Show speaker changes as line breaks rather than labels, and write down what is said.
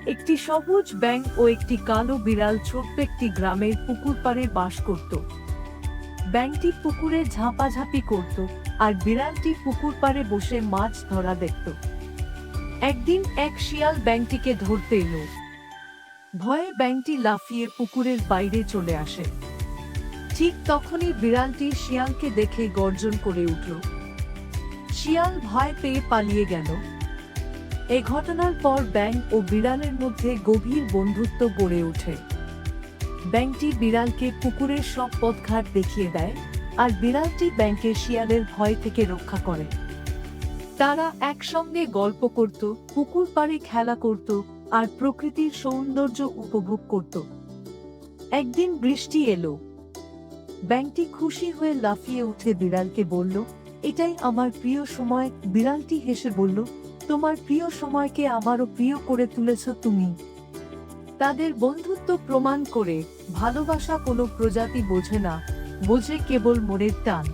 একটি সবুজ ব্যাঙ ও একটি কালো বিড়াল ছোট্ট একটি গ্রামের পুকুর পাড়ে বাস করত। ব্যাঙটি পুকুরে ঝাঁপাঝাঁপি করত আর বিড়ালটি পুকুর পাড়ে বসে মাছ ধরা দেখত। একদিন এক শিয়াল ব্যাঙটিকে ধরতে এলো। ভয়ে ব্যাঙটি লাফিয়ে পুকুরের বাইরে চলে আসে। ঠিক তখনই বিড়ালটি শিয়ালকে দেখে গর্জন করে উঠল। শিয়াল ভয় পেয়ে পালিয়ে গেল। এ ঘটনার পর ব্যাঙ ও বিড়ালের মধ্যে গভীর বন্ধুত্ব গড়ে ওঠে। ব্যাঙটি বিড়ালকে পুকুরের সব পথঘাট দেখিয়ে দেয় আর বিড়ালটি ব্যাঙকে শিয়ালের ভয় থেকে রক্ষা করে। তারা একসঙ্গে গল্প করত, পুকুর পাড়ে খেলা করত আর প্রকৃতির সৌন্দর্য উপভোগ করত। একদিন বৃষ্টি এলো। ব্যাঙটি খুশি হয়ে লাফিয়ে উঠে বিড়ালকে বলল, এটাই আমার প্রিয় সময়। বিড়ালটি হেসে বলল, তোমার প্রিয় সময়কে আমারও প্রিয় করে তুলেছ তুমি। তাদের বন্ধুত্ব প্রমাণ করে ভালোবাসা কোনো প্রজাতি বোঝে না, বোঝে কেবল মনের টান।